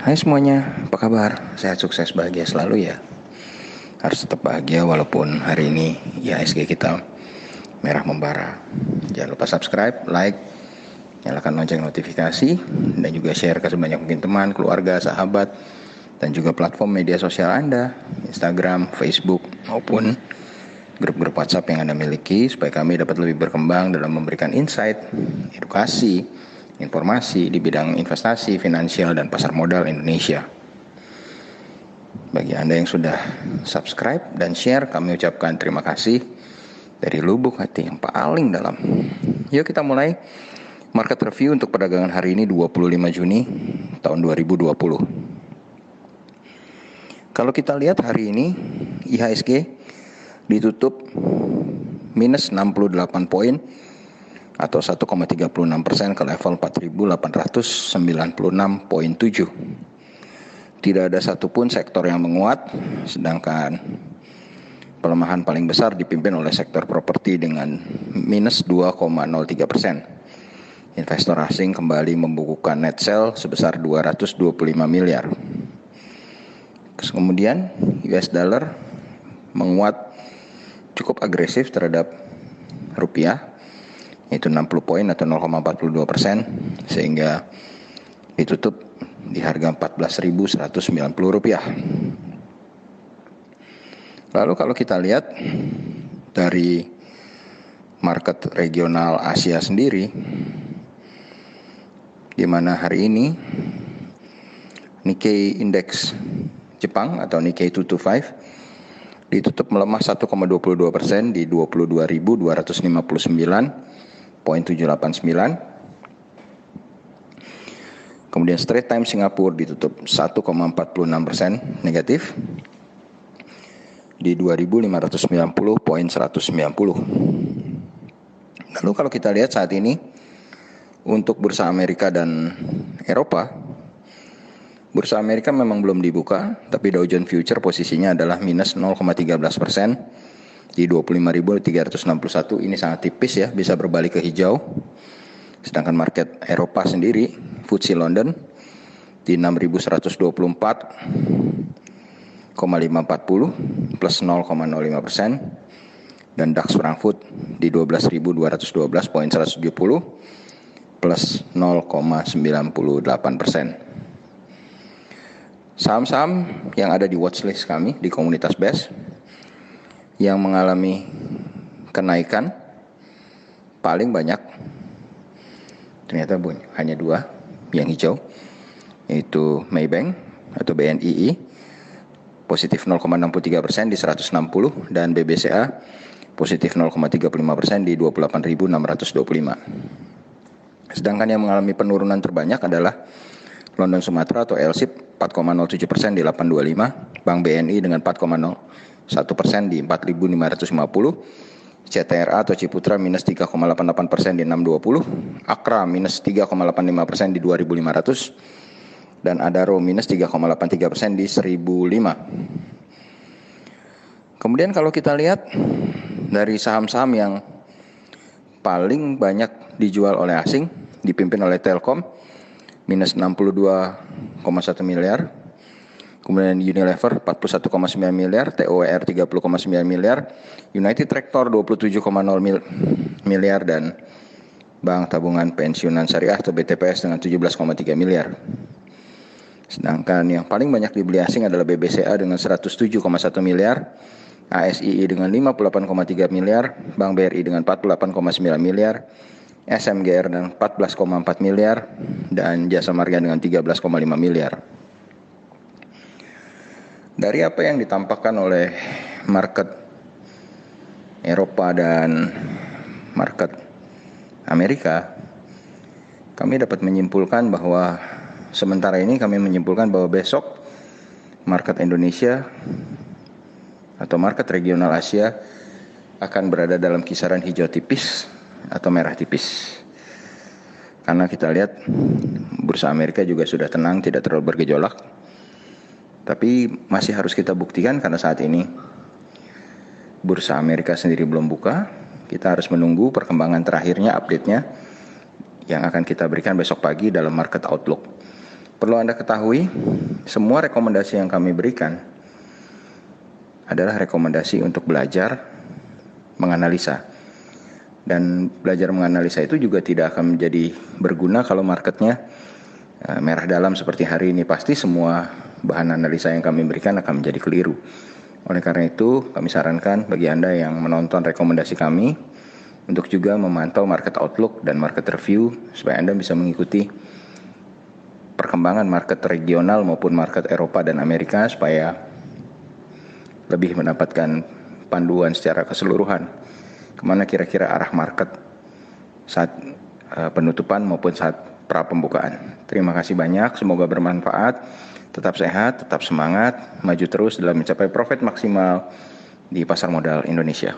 Hai semuanya, apa kabar? Sehat, sukses, bahagia selalu ya. Harus tetap bahagia walaupun hari ini IHSG kita merah membara. Jangan lupa subscribe, like, nyalakan lonceng notifikasi, dan juga share ke sebanyak mungkin teman, keluarga, sahabat, dan juga platform media sosial Anda, Instagram, Facebook, maupun grup-grup WhatsApp yang Anda miliki, supaya kami dapat lebih berkembang dalam memberikan insight, edukasi, informasi di bidang investasi, finansial, dan pasar modal Indonesia. Bagi Anda yang sudah subscribe dan share, kami ucapkan terima kasih dari lubuk hati yang paling dalam. Yuk kita mulai market review untuk perdagangan hari ini 25 Juni tahun 2020. Kalau kita lihat hari ini IHSG ditutup minus 68 poin atau 1,36% ke level 4.896,7. Tidak ada satupun sektor yang menguat, sedangkan pelemahan paling besar dipimpin oleh sektor properti dengan minus 2,03%. Investor asing kembali membukukan net sell sebesar 225 miliar. Kemudian US dollar menguat cukup agresif terhadap rupiah, yaitu 60 poin atau 0,42%, sehingga ditutup di harga Rp14.190. Lalu kalau kita lihat dari market regional Asia sendiri, di mana hari ini Nikkei Index Jepang atau Nikkei 225 ditutup melemah 1,22% di 22.259,789. Kemudian Straits Times Singapura ditutup 1,46% negatif di 2.590,190. Lalu kalau kita lihat saat ini untuk bursa Amerika dan Eropa, bursa Amerika memang belum dibuka, tapi Dow Jones Future posisinya adalah minus 0,13% di 25.361. Ini sangat tipis ya, bisa berbalik ke hijau. Sedangkan market Eropa sendiri, FTSE London di 6.124,540 plus 0,05%, dan DAX Frankfurt di 12.212,170 plus 0,98%. Saham-saham yang ada di watchlist kami di komunitas BES yang mengalami kenaikan paling banyak ternyata hanya dua yang hijau, yaitu Maybank atau BNII positif 0,63% di 160, dan BBCA positif 0,35% di 28.625. Sedangkan yang mengalami penurunan terbanyak adalah London Sumatera atau LSIP 4,07% di 825, Bank BNI dengan 4,01% di 4.550, CTRA atau Ciputra minus 3,88% di 620, Akra minus 3,85% di 2.500, dan Adaro minus 3,83% di 1.005. Kemudian kalau kita lihat dari saham-saham yang paling banyak dijual oleh asing, dipimpin oleh Telkom minus 62,1 miliar, kemudian Unilever 41,9 miliar, TOWR 30,9 miliar, United Tractor 27,0 miliar, dan Bank Tabungan Pensiunan Syariah atau BTPS dengan 17,3 miliar. Sedangkan yang paling banyak dibeli asing adalah BBCA dengan 107,1 miliar, ASII dengan 58,3 miliar, Bank BRI dengan 48,9 miliar, SMGR dengan 14,4 miliar, dan Jasa Marga dengan 13,5 miliar. Dari apa yang ditampakkan oleh market Eropa dan market Amerika, kami dapat menyimpulkan bahwa sementara ini kami menyimpulkan bahwa besok market Indonesia atau market regional Asia akan berada dalam kisaran hijau tipis atau merah tipis. Karena kita lihat bursa Amerika juga sudah tenang, tidak terlalu bergejolak. Tapi masih harus kita buktikan karena saat ini bursa Amerika sendiri belum buka. Kita harus menunggu perkembangan terakhirnya, update-nya yang akan kita berikan besok pagi dalam market outlook. Perlu Anda ketahui, semua rekomendasi yang kami berikan adalah rekomendasi untuk belajar menganalisa. Dan belajar menganalisa itu juga tidak akan menjadi berguna kalau marketnya merah dalam seperti hari ini. Pasti semua bahan analisa yang kami berikan akan menjadi keliru. Oleh karena itu, kami sarankan bagi Anda yang menonton rekomendasi kami untuk juga memantau market outlook dan market review supaya Anda bisa mengikuti perkembangan market regional maupun market Eropa dan Amerika supaya lebih mendapatkan panduan secara keseluruhan kemana kira-kira arah market saat penutupan maupun saat pra pembukaan. Terima kasih banyak, semoga bermanfaat. Tetap sehat, tetap semangat, maju terus dalam mencapai profit maksimal di pasar modal Indonesia.